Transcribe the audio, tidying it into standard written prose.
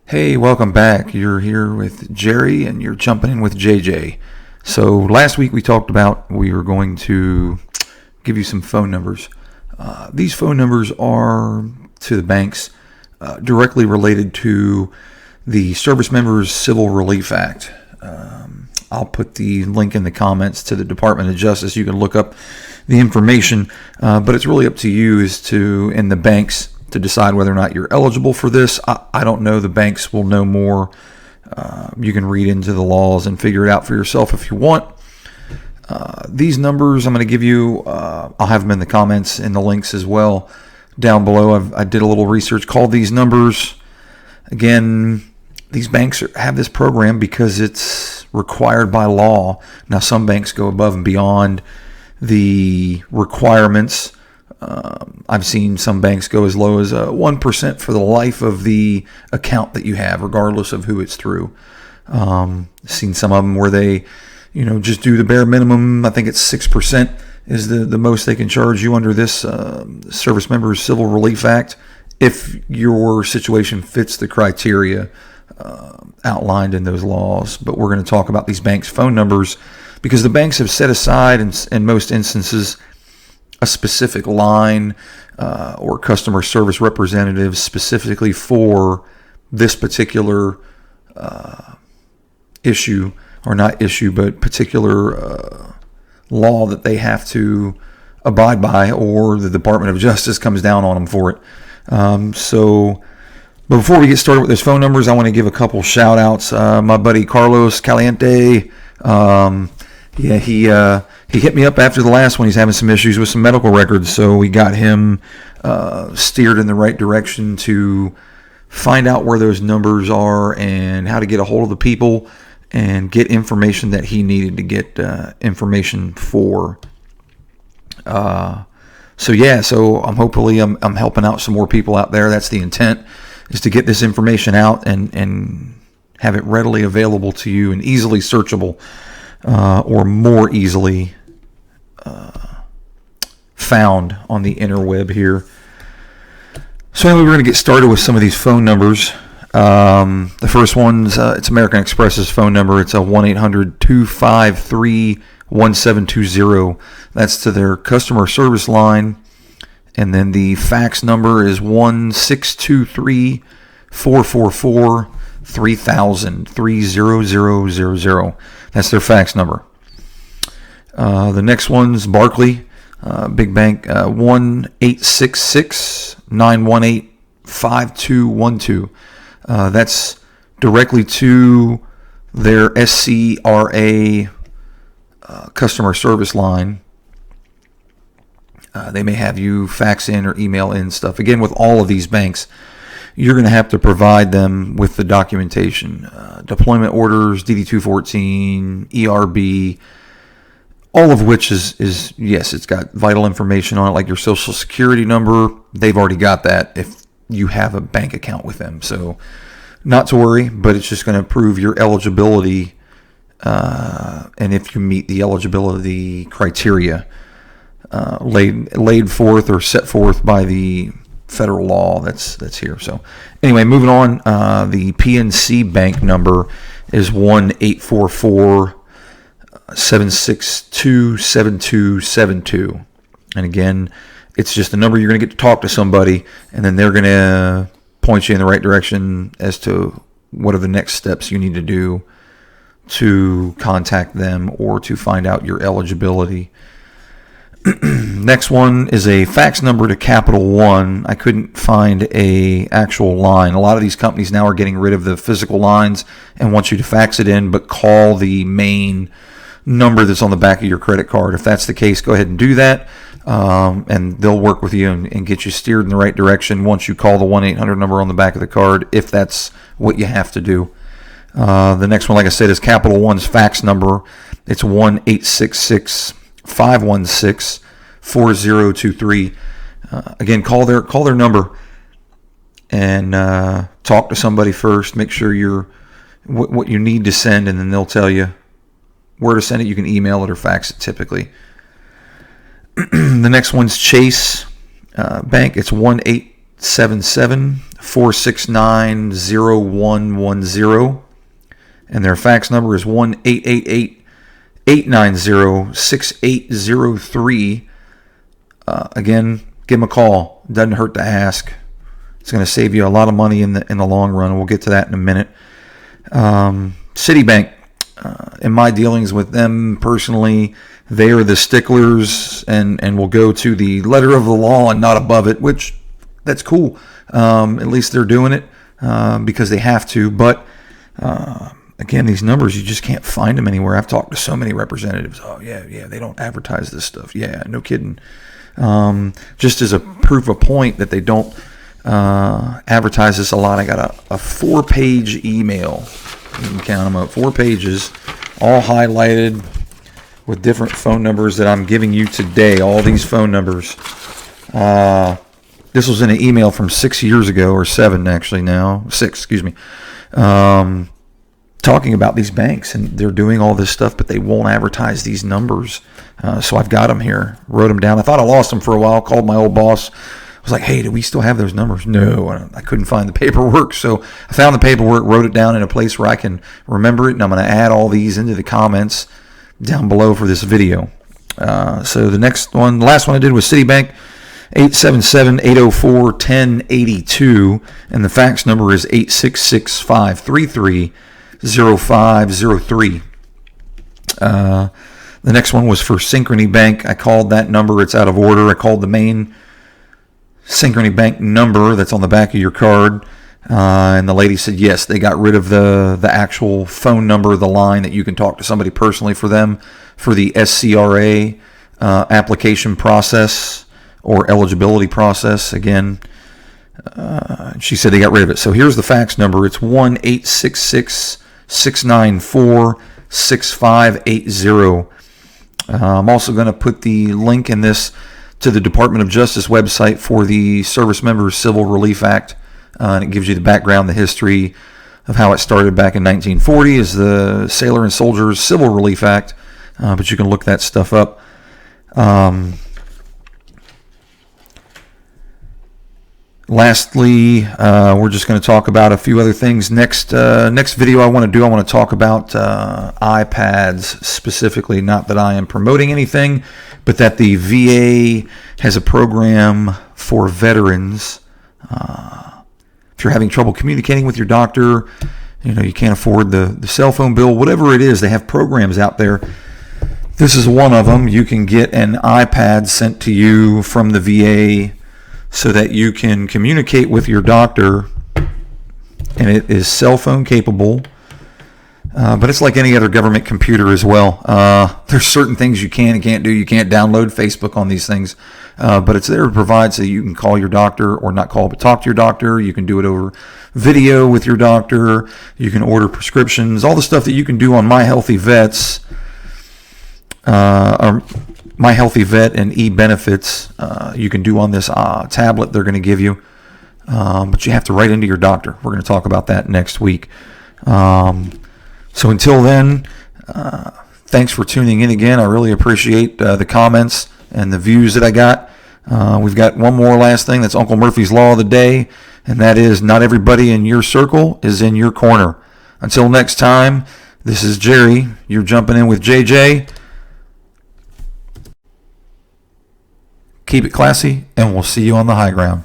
Hey, welcome back. You're here with Jerry and you're jumping in with JJ. So last week we talked about we were going to give you some phone numbers. These phone numbers are to the banks directly related to the Service Members Civil Relief Act. I'll put the link in the comments to the Department of Justice. You can look up the information, but it's really up to you and the banks to decide whether or not you're eligible for this. I don't know. The banks will know more. You can read into the laws and figure it out for yourself if you want. These numbers I'm going to give you, I'll have them in the comments and the links as well down below. I did a little research, called these numbers. Again, these banks have this program because it's required by law. Now, some banks go above and beyond the requirements. I've seen some banks go as low as 1% for the life of the account that you have, regardless of who it's through. Seen some of them where they, just do the bare minimum. I think it's 6% is the most they can charge you under this Service Members Civil Relief Act if your situation fits the criteria outlined in those laws. But we're going to talk about these banks' phone numbers because the banks have set aside, in most instances, a specific line or customer service representative specifically for this particular issue, or not issue, but particular law that they have to abide by, or the Department of Justice comes down on them for it. But before we get started with those phone numbers, I want to give a couple shout outs. My buddy Carlos Caliente, he hit me up after the last one. He's having some issues with some medical records, so we got him steered in the right direction to find out where those numbers are and how to get a hold of the people and get information that he needed to get information for. So I'm helping out some more people out there. That's the intent, is to get this information out and have it readily available to you and easily searchable, or more easily found on the interweb here. So anyway, we're going to get started with some of these phone numbers. The first one's it's American Express's phone number. It's a 1-800-253-1720. That's to their customer service line. And then the fax number is 1-623-444-3000. That's their fax number. The next one's Barclay, big bank, 1-866-918-5212. That's directly to their SCRA customer service line. They may have you fax in or email in stuff. Again, with all of these banks, you're going to have to provide them with the documentation, deployment orders, DD-214, ERB, all of which is yes, it's got vital information on it, like your social security number. They've already got that if you have a bank account with them. So not to worry, but it's just going to prove your eligibility, and if you meet the eligibility criteria laid forth or set forth by the federal law that's here. So anyway, moving on, the PNC Bank number is 1-844-762-7272. And again, it's just a number you're going to get to talk to somebody, and then they're going to point you in the right direction as to what are the next steps you need to do to contact them or to find out your eligibility. Next one is a fax number to Capital One. I couldn't find a actual line. A lot of these companies now are getting rid of the physical lines and want you to fax it in, but call the main number that's on the back of your credit card. If that's the case, go ahead and do that, and they'll work with you and get you steered in the right direction once you call the 1-800 number on the back of the card, if that's what you have to do. The next one, like I said, is Capital One's fax number. It's 1-866-516-4023. Again, call their number and talk to somebody first. Make sure you're what you need to send, and then they'll tell you where to send it. You can email it or fax it typically. The next one's Chase Bank. It's 877-469-0110. And their fax number is 1-888-890-6803. Again, give them a call. Doesn't hurt to ask. It's going to save you a lot of money in the long run. We'll get to that in a minute. Citi Bank, in my dealings with them personally, they are the sticklers and will go to the letter of the law and not above it, which that's cool. At least they're doing it because they have to. But again, these numbers, you just can't find them anywhere. I've talked to so many representatives. Oh, yeah, they don't advertise this stuff. Yeah, no kidding. Just as a proof of point that they don't advertise this a lot, I got a 4-page email. You can count them up. 4 pages, all highlighted with different phone numbers that I'm giving you today. All these phone numbers. This was in an email from 6 years ago, or 7 actually now. 6, excuse me. Talking about these banks, and they're doing all this stuff, but they won't advertise these numbers. So I've got them here, wrote them down. I thought I lost them for a while, called my old boss. I was like, hey, do we still have those numbers? No, I couldn't find the paperwork. So I found the paperwork, wrote it down in a place where I can remember it, and I'm going to add all these into the comments down below for this video. So the last one I did was Citi Bank, 877-804-1082, and the fax number is 866-533-0503. The next one was for Synchrony Bank. I called that number. It's out of order. I called the main Synchrony Bank number that's on the back of your card, and the lady said yes, they got rid of the actual phone number, the line that you can talk to somebody personally for them for the SCRA application process or eligibility process. Again, she said they got rid of it. So here's the fax number. It's 1-866-694-6580. I'm also going to put the link in this to the Department of Justice website for the Service Members Civil Relief Act. And it gives you the background, the history of how it started back in 1940 as the Sailor and Soldiers Civil Relief Act. But you can look that stuff up. Lastly, we're just going to talk about a few other things. Next video I want to talk about iPads specifically. Not that I am promoting anything, but that the VA has a program for veterans. If you're having trouble communicating with your doctor, you can't afford the cell phone bill, whatever it is, they have programs out there. This is one of them. You can get an iPad sent to you from the VA so that you can communicate with your doctor, and it is cell phone capable, but it's like any other government computer as well. There's certain things you can and can't do. You can't download Facebook on these things, but it's there to provide so you can call your doctor, or not call, but talk to your doctor. You can do it over video with your doctor. You can order prescriptions, all the stuff that you can do on My Healthy Vets, or My Healthy Vet and e-benefits, you can do on this tablet they're going to give you, but you have to write into your doctor. We're going to talk about that next week. So until then, thanks for tuning in again. I really appreciate the comments and the views that I got. We've got one more last thing. That's Uncle Murphy's Law of the Day, and that is not everybody in your circle is in your corner. Until next time, this is Jerry. You're jumping in with JJ. Keep it classy, and we'll see you on the high ground.